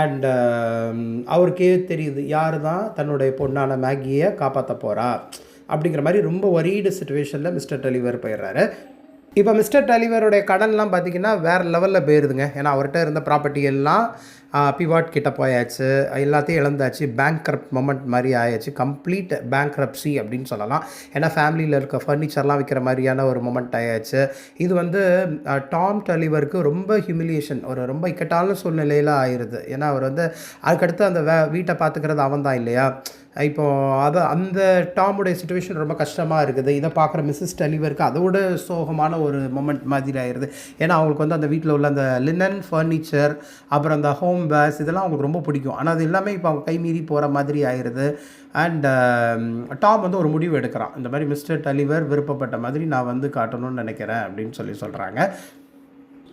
அண்ட் அவருக்கே தெரியுது யார் தான் தன்னுடைய பொண்ணான மேகியை காப்பாற்ற போகிறா அப்படிங்கிற மாதிரி ரொம்ப ஒரீடு சிச்சுவேஷனில் மிஸ்டர் டலிவர் போயிடுறாரு. இப்போ மிஸ்டர் டலிவருடைய கடன்லாம் பார்த்திங்கன்னா வேறு லெவலில் போயிருதுங்க. ஏன்னா அவர்கிட்ட இருந்த ப்ராப்பர்ட்டி எல்லாம் பிவாட் கிட்ட போயாச்சு, எல்லாத்தையும் இழந்தாச்சு. பேங்க்ரப்ட் மொமெண்ட் மாதிரி ஆயாச்சு, கம்ப்ளீட் பேங்க்ரப்சி அப்படின்னு சொல்லலாம். ஏன்னா ஃபேமிலியில் இருக்க ஃபர்னிச்சர்லாம் விற்கிற மாதிரியான ஒரு மொமெண்ட் ஆயாச்சு. இது வந்து டாம் டலிவருக்கு ரொம்ப ஹியூமிலியேஷன், ஒரு ரொம்ப இக்கட்டான சூழ்நிலையில் ஆயிடுது. ஏன்னா அவர் வந்து அதுக்கடுத்து அந்த வீட்டை பார்த்துக்கிறது அவன் தான் இல்லையா. இப்போது அந்த டாமுடைய சிச்சுவேஷன் ரொம்ப கஷ்டமாக இருக்குது. இதை பார்க்குற மிஸ்ஸஸ் டலிவருக்கு அதோட சோகமான ஒரு மொமெண்ட் மாதிரி ஆயிடுது. ஏன்னா அவங்களுக்கு வந்து அந்த வீட்டில் உள்ள அந்த லினன் ஃபர்னிச்சர், அப்புறம் அந்த ஹோம் பேஸ் இதெல்லாம் அவங்களுக்கு ரொம்ப பிடிக்கும். ஆனால் அது எல்லாமே இப்போ அவங்க கைமீறி போகிற மாதிரி ஆயிடுது. அண்ட் டாம் வந்து ஒரு முடிவு எடுக்கிறான், இந்த மாதிரி மிஸ்டர் டலிவர் விருப்பப்பட்ட மாதிரி நான் வந்து காட்டணும்னு நினைக்கிறேன் அப்படின்னு சொல்கிறாங்க.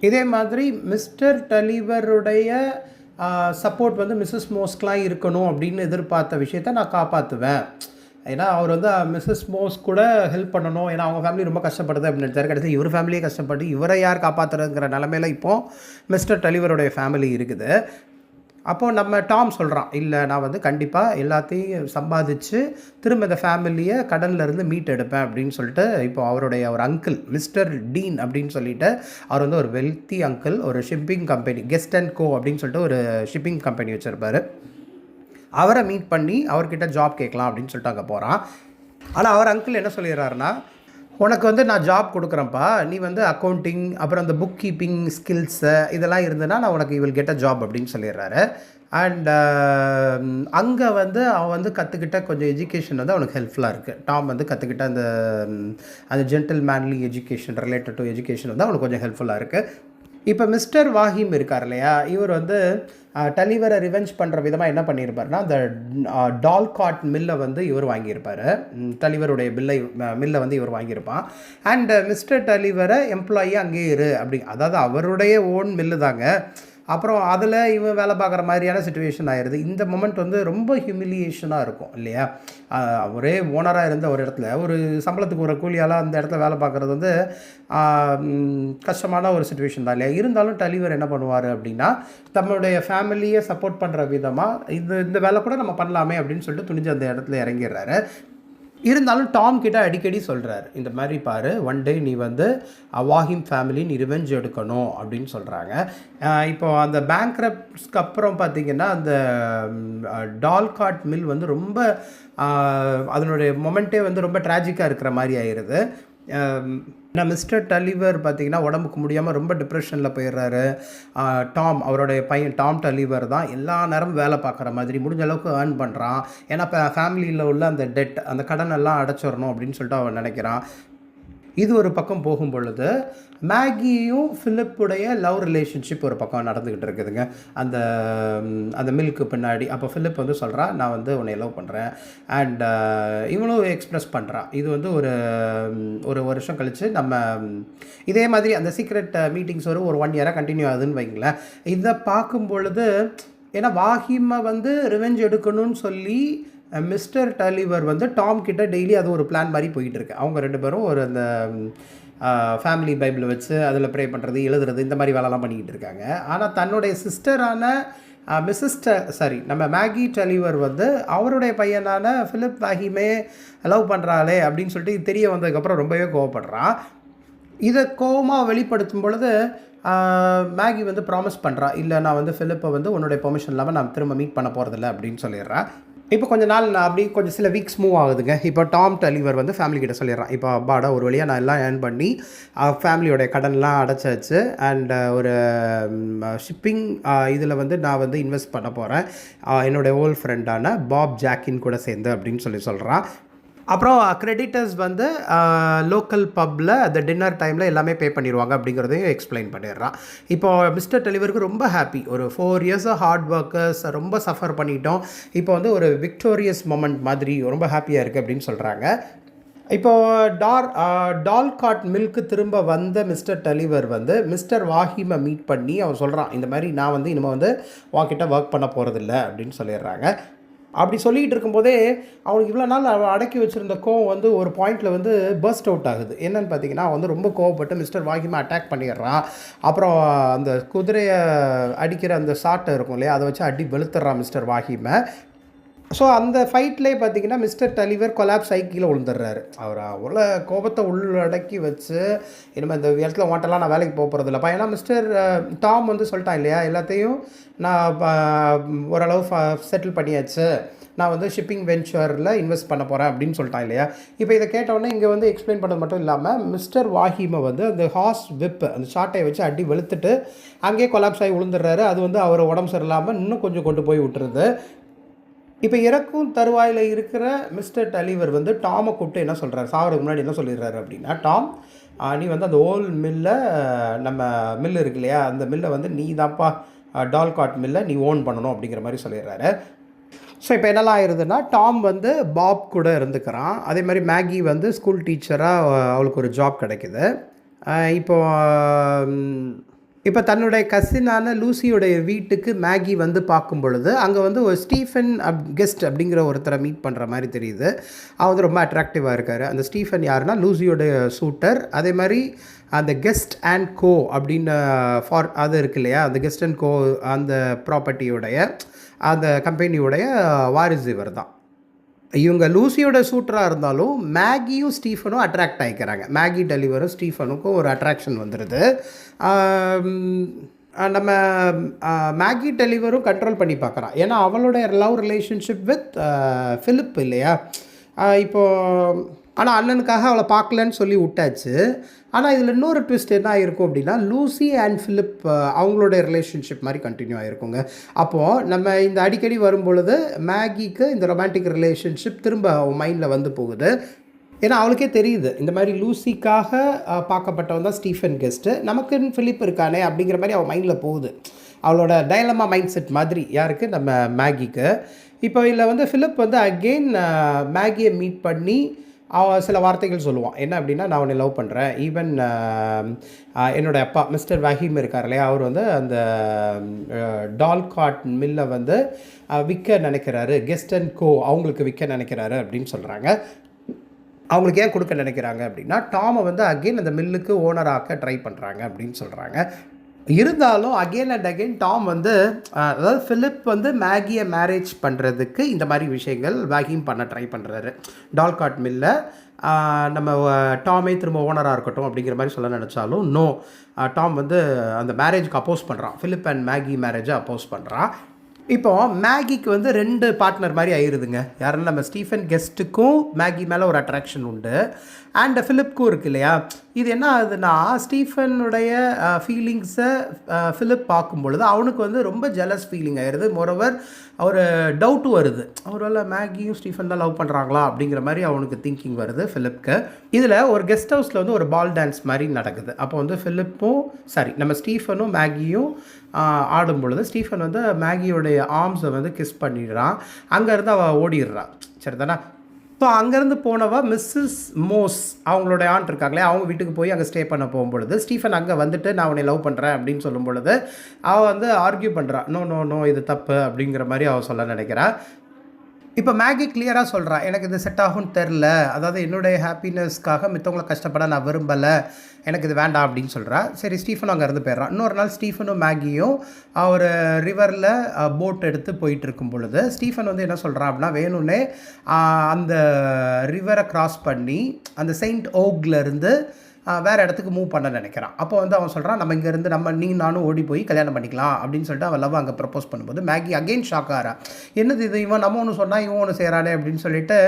இதே மாதிரி மிஸ்டர் டலிவருடைய சப்போர்ட் வந்து மிஸ்ஸஸ் மோஸ்க்கெலாம் இருக்கணும் அப்படின்னு எதிர்பார்த்த விஷயத்த நான் காப்பாற்றுவேன். ஏன்னா அவர் வந்து மிஸ்ஸஸ் மோஸ் கூட ஹெல்ப் பண்ணணும், ஏன்னா அவங்க ஃபேமிலி ரொம்ப கஷ்டப்படுது அப்படின்னு நினைச்சாரு. கடைசி இவர் ஃபேமிலியே கஷ்டப்பட்டு இவரை யார் காப்பாற்றுறதுங்கிற நிலமையில இப்போது மிஸ்டர் டலிவருடைய ஃபேமிலி இருக்குது. அப்போது நம்ம டாம் சொல்கிறான், இல்லை நான் வந்து கண்டிப்பாக எல்லாத்தையும் சம்பாதிச்சு திரும்ப இந்த ஃபேமிலியை கடன்லேருந்து மீட் எடுப்பேன் அப்படின்னு சொல்லிட்டு, இப்போ அவருடைய ஒரு அங்கிள் மிஸ்டர் டீன் அப்படின்னு சொல்லிட்டு, அவர் வந்து ஒரு வெல்த்தி அங்கிள், ஒரு ஷிப்பிங் கம்பெனி கெஸ்ட் அண்ட் கோ அப்படின்னு சொல்லிட்டு ஒரு ஷிப்பிங் கம்பெனி வச்சுருப்பார். அவரை மீட் பண்ணி அவர்கிட்ட ஜாப் கேட்கலாம் அப்படின்னு சொல்லிட்டு அங்கே போகிறான். ஆனால் அவர் அங்கிள் என்ன சொல்லிடுறாருன்னா, உனக்கு வந்து நான் ஜாப் கொடுக்குறேன்ப்பா, நீ வந்து அக்கௌண்டிங் அப்புறம் அந்த புக் கீப்பிங் ஸ்கில்ஸு இதெல்லாம் இருந்ததுன்னா நான் உனக்கு வில் கெட் அ ஜாப் அப்படின்னு சொல்லிடுறாரு. அண்ட் அங்கே வந்து அவன் வந்து கற்றுக்கிட்ட கொஞ்சம் எஜுகேஷன் வந்து அவனுக்கு ஹெல்ப்ஃபுல்லாக இருக்குது. டாம் வந்து கற்றுக்கிட்ட அந்த அந்த gentle manly education related to education வந்து அவனுக்கு கொஞ்சம் ஹெல்ப்ஃபுல்லாக இருக்குது. இப்போ மிஸ்டர் வாஹிம் இருக்கார் இல்லையா, இவர் வந்து டலிவரை ரிவெஞ்ச் பண்ணுற விதமாக என்ன பண்ணியிருப்பார்னா, அந்த டால்காட் மில்லை வந்து இவர் வாங்கியிருப்பார். டலிவருடைய மில்லை வந்து இவர் வாங்கியிருப்பான். அண்ட் மிஸ்டர் டலிவரை எம்ப்ளாயி அங்கேயே இரு அப்படி, அதாவது அவருடைய ஓன் மில்லு தாங்க. அப்புறம் அதில் இவன் வேலை பார்க்குற மாதிரியான சுச்சுவேஷன் ஆயிடுது. இந்த மொமெண்ட் வந்து ரொம்ப ஹியூமிலியேஷனாக இருக்கும் இல்லையா. ஒரே ஓனராக இருந்த ஒரு இடத்துல ஒரு சம்பளத்துக்கு ஒரு கூலியால் அந்த இடத்துல வேலை பார்க்குறது வந்து கஷ்டமான ஒரு சுச்சுவேஷன் தான் இல்லையா. இருந்தாலும் டலிவர் என்ன பண்ணுவார் அப்படின்னா, தன்னுடைய ஃபேமிலியை சப்போர்ட் பண்ணுற விதமாக இந்த வேலை கூட நம்ம பண்ணலாமே அப்படின்னு சொல்லிட்டு துணிஞ்சு அந்த இடத்துல இறங்கிடுறாரு. இருந்தாலும் டாம் கிட்ட அடிக்கடி சொல்கிறார், இந்த மாதிரி பாரு, ஒன் டே நீ வந்து வாஹிம் ஃபேமிலி நீ ரிவெஞ்ச் எடுக்கணும் அப்படின்னு சொல்கிறாங்க. இப்போது அந்த பேங்க்ரப்ட்ஸ்க்கு அப்புறம் பார்த்திங்கன்னா அந்த டால்காட் மில் வந்து ரொம்ப அதனுடைய மொமெண்ட்டே வந்து ரொம்ப ட்ராஜிக்காக இருக்கிற மாதிரி ஆயிடுது. மிஸ்டர் டலிவர் பார்த்திங்கன்னா உடம்புக்கு முடியாமல் ரொம்ப டிப்ரெஷனில் போயிடுறாரு. டாம் அவருடைய பையன் டாம் டலிவர் தான் எல்லா நேரமும் வேலை பார்க்குற மாதிரி முடிஞ்ச அளவுக்கு ஏர்ன் பண்ணுறான். ஏன்னா இப்போ ஃபேமிலியில் உள்ள அந்த டெட் அந்த கடனெல்லாம் அடைச்சிடணும் அப்படின்னு சொல்லிட்டு அவன் நினைக்கிறான். இது ஒரு பக்கம் போகும் பொழுது மேகியும் ஃபிலிப்புடைய லவ் ரிலேஷன்ஷிப் ஒரு பக்கம் நடந்துக்கிட்டு இருக்குதுங்க அந்த அந்த மில்க்கு பின்னாடி. அப்போ ஃபிலிப் வந்து சொல்கிறான், நான் வந்து உன்னை லவ் பண்ணுறேன். அண்ட் இவனும் எக்ஸ்ப்ரெஸ் பண்ணுறான். இது வந்து ஒரு வருஷம் கழித்து நம்ம இதே மாதிரி அந்த சீக்ரெட் மீட்டிங்ஸ் ஒரு 1 இயராக கண்டினியூ ஆகுதுன்னு வைங்களேன். இதை பார்க்கும் பொழுது, ஏன்னா வாஹிமை வந்து ரிவெஞ்ச் எடுக்கணும்னு சொல்லி மிஸ்டர் டலிவர் வந்து டாம் கிட்ட டெய்லி அது ஒரு பிளான் மாதிரி போயிட்டு இருக்கு. அவங்க 2 பேரும் ஒரு அந்த ஃபேமிலி பைபிளை வச்சு அதில் ப்ரே பண்ணுறது, எழுதுறது, இந்த மாதிரி வேலைலாம் பண்ணிக்கிட்டு இருக்காங்க. ஆனால் தன்னுடைய சிஸ்டரான நம்ம மேகி டலிவர் வந்து அவருடைய பையனான ஃபிலிப் வாஹிமே லவ் பண்ணுறாளே அப்படின்னு சொல்லிட்டு தெரிய வந்ததுக்கப்புறம் ரொம்பவே கோவப்படுறான். இதை கோவமாக வெளிப்படுத்தும் பொழுது மேகி வந்து ப்ராமிஸ் பண்ணுறா, இல்லை நான் வந்து ஃபிலிப்பை வந்து உன்னுடைய பெர்மிஷன் இல்லாமல் நான் திரும்ப மீட் பண்ண போகிறதில்ல அப்படின்னு சொல்லிடுறான். இப்போ கொஞ்ச நாள் நான் அப்படி கொஞ்சம் சில வீக்ஸ் மூவ் ஆகுதுங்க. இப்போ டாம் டலிவர் வந்து ஃபேமிலி கிட்ட சொல்லிடுறான், இப்போ அப்பாடா ஒரு வழியாக நான் எல்லாம் ஏர்ன் பண்ணி ஃபேமிலியோடைய கடன்லாம் அடைச்சாச்சு. அண்ட் ஒரு ஷிப்பிங் இதில் வந்து நான் வந்து இன்வெஸ்ட் பண்ண போகிறேன் என்னோடய ஓல்ட் ஃப்ரெண்டான பாப் ஜாக்கின் கூட சேர்ந்து அப்படின்னு சொல்கிறான். அப்புறம் கிரெடிட்டர்ஸ் வந்து லோக்கல் பப்பில் அந்த டின்னர் டைமில் எல்லாமே பே பண்ணிடுவாங்க அப்படிங்கிறதையும் எக்ஸ்பிளைன் பண்ணிடுறான். இப்போது மிஸ்டர் டெலிவருக்கு ரொம்ப ஹாப்பி. ஒரு 4 இயர்ஸாக ஹார்ட் ஒர்க்கர்ஸ் ரொம்ப சஃபர் பண்ணிட்டோம், இப்போ வந்து ஒரு விக்டோரியஸ் மொமெண்ட் மாதிரி ரொம்ப ஹாப்பியாக இருக்குது அப்படின்னு சொல்கிறாங்க. இப்போது டால்காட் மில்க்கு திரும்ப வந்த மிஸ்டர் டலிவர் வந்து மிஸ்டர் வாஹிமை மீட் பண்ணி அவன் சொல்கிறான், இந்த மாதிரி நான் வந்து இனிமேல் வந்து உன்கிட்ட ஒர்க் பண்ண போகிறதில்ல அப்படின்னு சொல்லிடுறாங்க. அப்படி சொல்லிக்கிட்டு இருக்கும்போதே அவனுக்கு இவ்வளோ நாள் அவன் அடக்கி வச்சுருந்த கோவம் வந்து ஒரு பாயிண்டில் வந்து பர்ஸ்ட் அவுட் ஆகுது. என்னென்னு பார்த்தீங்கன்னா, அவன் வந்து ரொம்ப கோவப்பட்டு மிஸ்டர் வாஹிமை அட்டாக் பண்ணிடுறான். அப்புறம் அந்த குதிரையை அடிக்கிற அந்த சாட்டை இருக்கும் இல்லையா, அதை வச்சு அடி வெளுத்துடுறான் மிஸ்டர் வாஹிமை. ஸோ அந்த ஃபைட்லேயே பார்த்தீங்கன்னா மிஸ்டர் டலிவர் கொலாப்ஸ் ஆகி கீழே விழுந்துடுறாரு. அவர் அவ்வளோ கோபத்தை உள்ளடக்கி வச்சு, இனிமேல் இந்த இடத்துல ஓட்டெல்லாம் நான் வேலைக்கு போகிறதில்லப்பா. ஏன்னா மிஸ்டர் டாம் வந்து சொல்லிட்டான் இல்லையா, எல்லாத்தையும் நான் ஓரளவு செட்டில் பண்ணியாச்சு, நான் வந்து ஷிப்பிங் வெஞ்சரில் இன்வெஸ்ட் பண்ண போகிறேன் அப்படின்னு சொல்லிட்டான் இல்லையா. இப்போ இதை கேட்டவுடனே இங்கே வந்து எக்ஸ்பிளைன் பண்ணது மட்டும் இல்லாமல் மிஸ்டர் வாஹிமை வந்து அந்த ஹார்ஸ் விப் அந்த ஷாட்டை வச்சு அடி வெளுத்துட்டு அங்கேயே கொலாப்ஸ் ஆகி விழுந்துடுறாரு. அது வந்து அவர் உடம்பு சரியில்லாமல் இன்னும் கொஞ்சம் கொண்டு போய் விட்டுருது. இப்போ இறக்கும் தருவாயில் இருக்கிற மிஸ்டர் டலிவர் வந்து டாமை கூப்பிட்டு என்ன சொல்கிறார், சாவதுக்கு முன்னாடி என்ன சொல்லிடுறாரு அப்படின்னா, டாம் நீ வந்து அந்த ஓல்ட் மில்லை, நம்ம மில்லு இருக்கு இல்லையா, அந்த மில்லை வந்து நீ தான்ப்பா டால்காட் மில்லை நீ ஓன் பண்ணணும் அப்படிங்கிற மாதிரி சொல்லிடுறாரு. ஸோ இப்போ என்னெல்லாம் ஆயிடுதுன்னா, டாம் வந்து பாப் கூட இருந்துக்கிறான். அதே மாதிரி மேகி வந்து ஸ்கூல் டீச்சராக அவளுக்கு ஒரு ஜாப் கிடைக்குது. இப்போ இப்போ தன்னுடைய கசினான லூசியோடைய வீட்டுக்கு மேகி வந்து பார்க்கும் பொழுது அங்கே வந்து ஒரு ஸ்டீஃபன் கெஸ்ட் அப்படிங்கிற ஒருத்தரை மீட் பண்ணுற மாதிரி தெரியுது. அவர் வந்து ரொம்ப அட்ராக்டிவாக இருக்கார். அந்த ஸ்டீஃபன் யாருன்னா லூசியோடைய சூட்டர். அதே மாதிரி அந்த கெஸ்ட் அண்ட் கோ அப்படின்னு அது இருக்கு இல்லையா, அந்த கெஸ்ட் அண்ட் கோ அந்த ப்ராப்பர்ட்டியோடைய அந்த கம்பெனியோடைய வாரிசு இவர் தான். இவங்க லூசியோட சூட்டராக இருந்தாலும் மேகியும் ஸ்டீஃபனும் அட்ராக்ட் ஆகிக்கிறாங்க. மேகி டெலிவரும் ஸ்டீஃபனுக்கும் ஒரு அட்ராக்ஷன் வந்துடுது. நம்ம மேகி டெலிவரும் கண்ட்ரோல் பண்ணி பார்க்குறான். ஏன்னா அவளுடைய லவ் ரிலேஷன்ஷிப் வித் ஃபிலிப் இல்லையா. இப்போது ஆனால் அண்ணனுக்காக அவளை பார்க்கலன்னு சொல்லி விட்டாச்சு. ஆனால் இதில் இன்னொரு ட்விஸ்ட் என்ன ஆகிருக்கும் அப்படின்னா, லூசி அண்ட் ஃபிலிப் அவங்களுடைய ரிலேஷன்ஷிப் மாதிரி கண்டினியூ ஆகிருக்குங்க. அப்போது நம்ம இந்த அடிக்கடி வரும்பொழுது மேகிக்கு இந்த ரொமான்டிக் ரிலேஷன்ஷிப் திரும்ப அவன் மைண்டில் வந்து போகுது. ஏன்னா அவளுக்கே தெரியுது இந்த மாதிரி லூசிக்காக பார்க்கப்பட்டவன் தான் ஸ்டீஃபன் கெஸ்ட்டு, நமக்குன்னு ஃபிலிப் இருக்கானே அப்படிங்கிற மாதிரி அவள் மைண்டில் போகுது. அவளோட டைலமா மைண்ட் செட் மாதிரி யாருக்கு, நம்ம மேகிக்கு. இப்போ இதில் வந்து ஃபிலிப் வந்து அகெயின் மேகியை மீட் பண்ணி சில வார்த்தைகள் சொல்லுவான். என்ன அப்படின்னா, நான் உன்னை லவ் பண்ணுறேன். ஈவன் என்னோடய அப்பா மிஸ்டர் வஹீம் இருக்கார் இல்லையா, அவர் வந்து அந்த டால்காட் மில்லை வந்து விற்க நினைக்கிறாரு. கெஸ்ட் அண்ட் கோ அவங்களுக்கு விற்க நினைக்கிறாரு அப்படின்னு சொல்கிறாங்க. அவங்களுக்கு ஏன் கொடுக்க நினைக்கிறாங்க அப்படின்னா, டாமை வந்து அகெயின் அந்த மில்லுக்கு ஓனராக்க ட்ரை பண்ணுறாங்க அப்படின்னு சொல்கிறாங்க. இருந்தாலும் அகெயின் அண்ட் அகெயின் டாம் வந்து அதாவது ஃபிலிப் வந்து மேகியை மேரேஜ் பண்ணுறதுக்கு இந்த மாதிரி விஷயங்கள் வஹீம் பண்ண ட்ரை பண்ணுறாரு. டால்காட் மில்லை நம்ம டாமே திரும்ப ஓனராக இருக்கட்டும் அப்படிங்கிற மாதிரி சொல்ல நினச்சாலும் நோ, டாம் வந்து அந்த மேரேஜுக்கு அப்போஸ் பண்ணுறான். ஃபிலிப் அண்ட் மேகி மேரேஜை அப்போஸ் பண்ணுறான். இப்போது மேகிக்கு வந்து 2 பார்ட்னர் மாதிரி ஆயிடுதுங்க. யாருன்னா நம்ம ஸ்டீஃபன் கெஸ்ட்டுக்கும் மேகி மேலே ஒரு அட்ராக்ஷன் உண்டு, அண்ட் ஃபிலிப்க்கும் இருக்குது இல்லையா. இது என்ன ஆகுதுன்னா, ஸ்டீஃபனுடைய ஃபீலிங்ஸை ஃபிலிப் பார்க்கும்பொழுது அவனுக்கு வந்து ரொம்ப ஜெலஸ் ஃபீலிங் ஆயிடுது. மோரோவர் ஒரு டவுட்டும் வருது, ஒருவேளை மேகியும் ஸ்டீஃபன் தான் லவ் பண்ணுறாங்களா அப்படிங்கிற மாதிரி அவனுக்கு திங்கிங் வருது ஃபிலிப்க்கு. இதில் ஒரு கெஸ்ட் ஹவுஸில் வந்து ஒரு பால் டான்ஸ் மாதிரி நடக்குது. அப்போ வந்து நம்ம ஸ்டீஃபனும் மேகியும் ஆடும் பொழுது ஸ்டீஃபன் வந்து மேகியோடைய ஆர்ம்ஸை வந்து கிஸ் பண்ணிடுறான். அங்கேருந்து அவள் ஓடிடுறான். சரி தானே. ஸோ அங்கேருந்து போனவா மிஸ்ஸஸ் மோஸ் அவங்களோட ஆண்ட் இருக்காங்களே, அவங்க வீட்டுக்கு போய் அங்கே ஸ்டே பண்ண போகும்பொழுது ஸ்டீஃபன் அங்கே வந்துட்டு நான் உன்னை லவ் பண்ணுறேன் அப்படின்னு சொல்லும் பொழுது அவள் வந்து ஆர்கியூ பண்ணுறான். நோ நோ நோ, இது தப்பு அப்படிங்கிற மாதிரி அவள் சொல்ல நினைக்கிறா. இப்போ மேகி கிளியராக சொல்கிறா, எனக்கு இது செட் ஆகும்னு தெரில, அதாவது என்னுடைய ஹாப்பினஸ்க்காக மித்தவங்களை கஷ்டப்பட நான் விரும்பலை, எனக்கு இது வேண்டாம் அப்படின்னு சொல்கிறா. சரி, ஸ்டீஃபனும் அங்கேருந்து போயிடுறான். இன்னொரு நாள் ஸ்டீஃபனும் மேகியும் ஒரு ரிவரில் போட் எடுத்து போயிட்டு இருக்கும் பொழுது ஸ்டீஃபன் வந்து என்ன சொல்கிறான் அப்படின்னா, வேணும்னே அந்த ரிவரை க்ராஸ் பண்ணி அந்த செயின்ட் ஓக்லேருந்து வேறு இடத்துக்கு மூவ் பண்ண நினைக்கிறான். அப்போ வந்து அவன் சொல்கிறான், நம்ம இங்கேருந்து நீ நானும் ஓடி போய் கல்யாணம் பண்ணிக்கலாம் அப்படின்னு சொல்லிட்டு அவன் லவ் அங்கே ப்ரப்போஸ் பண்ணும்போது மேகி அகெயின் ஷாக் ஆகிறா. என்னது இது, இவன் நம்ம ஒன்று சொன்னால் இவன் ஒன்று செய்கிறானே அப்படின்னு சொல்லிட்டு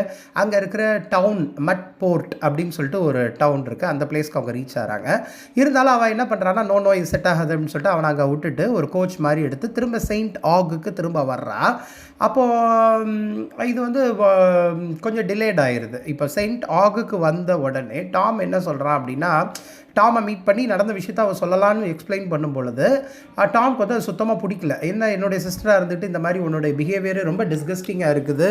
அங்கே இருக்கிற டவுன் மட் போர்ட் அப்படின்னு சொல்லிட்டு ஒரு டவுன் இருக்குது, அந்த பிளேஸ்க்கு அவங்க ரீச் ஆகிறாங்க. இருந்தாலும் அவன் என்ன பண்ணுறான்னா, நோ இது செட் ஆகாது அப்படின்னு சொல்லிட்டு அவனை அங்கே விட்டுட்டு ஒரு கோச் மாதிரி எடுத்து திரும்ப செயின்ட் ஆகுக்கு திரும்ப வர்றா. அப்போது இது வந்து கொஞ்சம் டிலேட் ஆகிடுது. இப்போ செயின்ட் ஆகுக்கு வந்த உடனே டாம் என்ன சொல்கிறான் அப்படின்னா, டாமை மீட் பண்ணி நடந்த விஷயத்தை அவள் சொல்லலான்னு எக்ஸ்பிளைன் பண்ணும் பொழுது டாம்க்கு வந்து அது சுத்தமாக பிடிக்கல. என்ன, என்னுடைய சிஸ்டராக இருந்துட்டு இந்த மாதிரி உன்னுடைய பிஹேவியர் ரொம்ப டிஸ்கஸ்டிங்காக இருக்குது,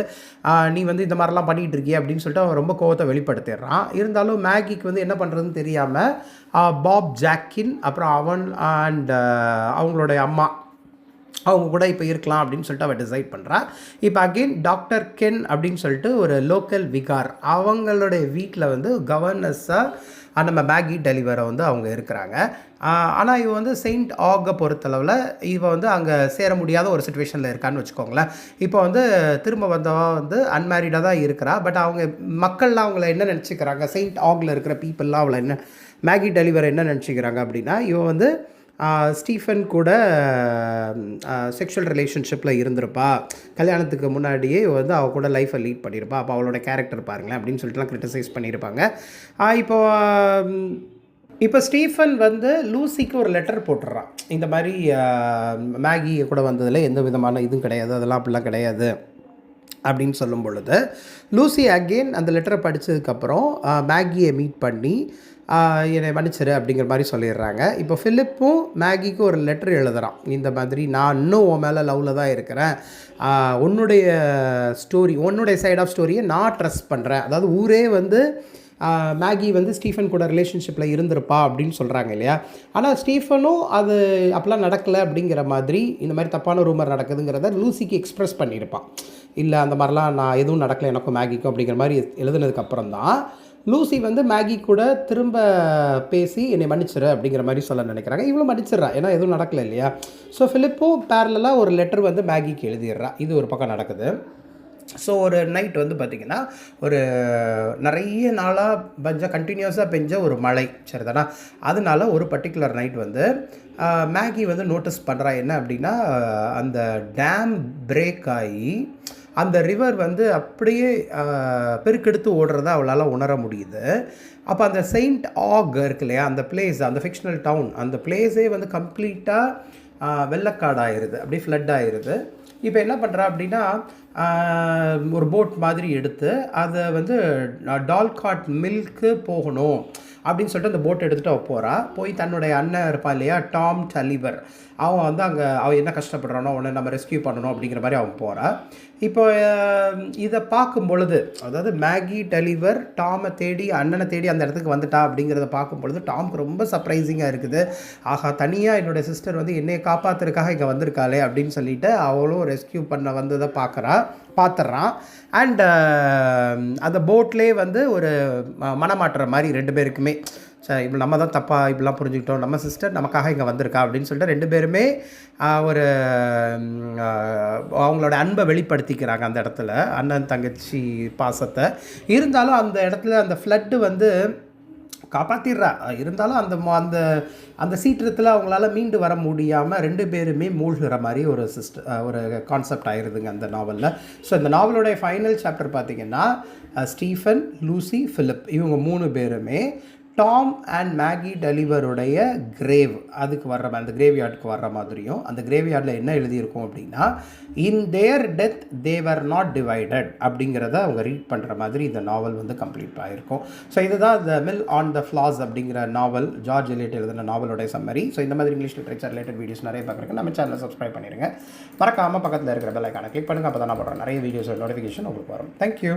நீ வந்து இந்த மாதிரிலாம் பண்ணிகிட்டு இருக்கிய அப்படின்னு சொல்லிட்டு அவன் ரொம்ப கோவத்தை வெளிப்படுத்திடுறான். இருந்தாலும் மேகிக்கு வந்து என்ன பண்ணுறதுன்னு தெரியாமல் பாப் ஜாக்கின் அப்புறம் அவன் அண்ட் அவங்களுடைய அம்மா அவங்க கூட இப்போ இருக்கலாம் அப்படின்னு சொல்லிட்டு அவள் டிசைட் பண்ணுறா. இப்போ அகெயின் டாக்டர் கென் அப்படின்னு சொல்லிட்டு ஒரு லோக்கல் விகார் அவங்களுடைய வீட்டில் வந்து கவர்னஸாக நம்ம மேகி டெலிவரை வந்து அவங்க இருக்கிறாங்க. ஆனால் இவ வந்து செயின்ட் ஆகை பொறுத்தளவில் இவ வந்து அங்கே சேர முடியாத ஒரு சுச்சுவேஷனில் இருக்கான்னு வச்சுக்கோங்களேன். இப்போ வந்து திரும்ப வந்தவன் வந்து அன்மேரிடாக தான் இருக்கிறா. பட் அவங்க மக்கள்லாம் அவங்கள என்ன நினச்சிக்கிறாங்க, செயின்ட் ஆகில் இருக்கிற பீப்புளெலாம் அவளை என்ன மேகி டெலிவரை என்ன நினச்சிக்கிறாங்க அப்படின்னா, இவன் வந்து ஸ்டீஃபன் கூட செக்ஷுவல் ரிலேஷன்ஷிப்பில் இருந்திருப்பா, கல்யாணத்துக்கு முன்னாடியே வந்து அவள் கூட லைஃப்பை லீட் பண்ணியிருப்பா, அப்போ அவளோட கேரக்டர் பாருங்களேன் அப்படின்னு சொல்லிட்டுலாம் கிரிட்டிசைஸ் பண்ணியிருப்பாங்க. இப்போ ஸ்டீஃபன் வந்து லூசிக்கு ஒரு லெட்டர் போட்டுடுறான். இந்த மாதிரி மேகி கூட வந்ததில் எந்த விதமான இதுவும் கிடையாது, அதெல்லாம் அப்படிலாம் கிடையாது அப்படின்னு சொல்லும் பொழுது லூசி அகெயின் அந்த லெட்டரை படித்ததுக்கப்புறம் மேகியை மீட் பண்ணி என்னை மன்னிச்சிரு அப்படிங்கிற மாதிரி சொல்லிடுறாங்க. இப்போ ஃபிலிப்பும் மேகிக்கும் ஒரு லெட்டர் எழுதுகிறான். இந்த மாதிரி நான் இன்னும் உன் மேலே லவ்வில் தான் இருக்கிறேன், உன்னுடைய சைட் ஆஃப் ஸ்டோரியை நான் ட்ரஸ்ட் பண்ணுறேன். அதாவது ஊரே வந்து மேகி வந்து ஸ்டீஃபன் கூட ரிலேஷன்ஷிப்பில் இருந்திருப்பா அப்படின்னு சொல்கிறாங்க இல்லையா. ஆனால் ஸ்டீஃபனும் அது அப்போலாம் நடக்கலை அப்படிங்கிற மாதிரி, இந்த மாதிரி தப்பான ரூமர் நடக்குதுங்கிறத லூசிக்கு எக்ஸ்ப்ரெஸ் பண்ணியிருப்பான். இல்லை அந்த மாதிரிலாம் நான் எதுவும் நடக்கலை எனக்கும் மேகிக்கும் அப்படிங்கிற மாதிரி எழுதுனதுக்கப்புறம் தான் லூசி வந்து மேகி கூட திரும்ப பேசி என்னை மன்னிச்சிரு அப்படிங்கிற மாதிரி சொல்ல நினைக்கிறாங்க. இவ்வளோ மன்னிச்சிட்றா, ஏன்னா எதுவும் நடக்கலை இல்லையா. ஸோ ஃபிலிப்பும் பேரலாக ஒரு லெட்டர் வந்து மேகிக்கு எழுதிடுறா. இது ஒரு பக்கம் நடக்குது. ஸோ ஒரு நைட் வந்து பார்த்திங்கன்னா ஒரு நிறைய நாளாக கண்டினியூஸாக பெஞ்ச ஒரு மழை சரிதானா. அதனால ஒரு பர்டிகுலர் நைட் வந்து மேகி வந்து நோட்டீஸ் பண்ணுறா என்ன அப்படின்னா, அந்த டேம் பிரேக் ஆகி அந்த ரிவர் வந்து அப்படியே பெருக்கெடுத்து ஓடுறத அவளால் உணர முடியுது. அப்போ அந்த செயின்ட் ஆக் இருக்கு இல்லையா, அந்த பிளேஸ், அந்த ஃபிக்ஷனல் டவுன், அந்த பிளேஸே வந்து கம்ப்ளீட்டாக வெள்ளக்காடாயிருது, அப்படியே ஃப்ளட் ஆகிருது. இப்போ என்ன பண்ணுறா அப்படின்னா, ஒரு போட் மாதிரி எடுத்து அதை வந்து டால்காட் மில்க்கு போகணும் அப்படின்னு சொல்லிட்டு அந்த போட் எடுத்துகிட்டு அவள் போகிறா. போய் தன்னுடைய அண்ணன் இருப்பான் இல்லையா, டாம் டலிவர், அவன் வந்து அங்கே அவன் என்ன கஷ்டப்படுறானோ அவனை நம்ம ரெஸ்கியூ பண்ணணும் அப்படிங்கிற மாதிரி அவன் போகிறா. இப்போ இதை பார்க்கும் பொழுது, அதாவது மேகி டலிவர் டாமை தேடி அண்ணனை தேடி அந்த இடத்துக்கு வந்துட்டா அப்படிங்கிறத பார்க்கும் பொழுது டாம்க்கு ரொம்ப சர்ப்ரைசிங்காக இருக்குது. ஆஹா, தனியாக என்னோடய சிஸ்டர் வந்து என்னையை காப்பாற்றுறதுக்காக இங்கே வந்திருக்காளே அப்படின்னு சொல்லிட்டு அவளும் ரெஸ்கியூ பண்ண வந்ததை பார்த்துட்றான். அண்ட் அந்த போட்லேயே வந்து ஒரு மனமாட்டுற மாதிரி ரெண்டு பேருக்குமே, சரி இப்போ நம்ம தான் தப்பாக இப்படிலாம் புரிஞ்சுக்கிட்டோம், நம்ம சிஸ்டர் நமக்காக இங்கே வந்திருக்கா அப்படின்னு சொல்லிட்டு ரெண்டு பேருமே ஒரு அவங்களோட அன்பை வெளிப்படுத்திக்கிறாங்க அந்த இடத்துல, அண்ணன் தங்கச்சி பாசத்தை. இருந்தாலும் அந்த இடத்துல அந்த ஃப்ளட்டு வந்து காப்பாற்றிடுறா. இருந்தாலும் அந்த அந்த அந்த சீற்றத்தில் அவங்களால மீண்டு வர முடியாமல் ரெண்டு பேருமே மூழ்கிற மாதிரி ஒரு கான்செப்ட் ஆயிடுதுங்க அந்த நாவலில். ஸோ இந்த நாவலோடைய ஃபைனல் சாப்டர் பார்த்திங்கன்னா ஸ்டீஃபன், லூசி, ஃபிலிப் இவங்க 3 பேருமே டாம் அண்ட் மேகி டலிவருடைய கிரேவ், அதுக்கு வர்ற அந்த கிரேவ்யார்டுக்கு வர்ற மாதிரியும், அந்த கிரேவ்யார்டில் என்ன எழுதியிருக்கும் அப்படின்னா, இன் தேர் டெத் தேவர் நாட் டிவைடட் அப்படிங்கிறத அவங்க ரீட் பண்ணுற மாதிரி இந்த நாவல் வந்து கம்ப்ளீட் ஆகிருக்கும். ஸோ இதுதான் த மில் ஆன் த ஃப்ளாஸ் அப்படிங்கிற நாவல், ஜார்ஜ் எலியட் எழுதின நாவலோடைய சம்மரி. ஸோ இந்த மாதிரி இங்கிலீஷ் லிட்ரேச்சர் ரிலேட்டட் வீடியோஸ் நிறைய பார்க்குறேங்க. நம்ம சேனலை சப்ஸ்கிரைப் பண்ணிடுங்க. மறக்காமல் பக்கத்தில் இருக்கிற பெல் ஐக்கானை கிளிக் பண்ணுங்கள். அப்போ தான் நான் போடுற நிறைய வீடியோஸோட நோட்டிஃபிகேஷன் உங்களுக்கு வரும். தேங்க்யூ.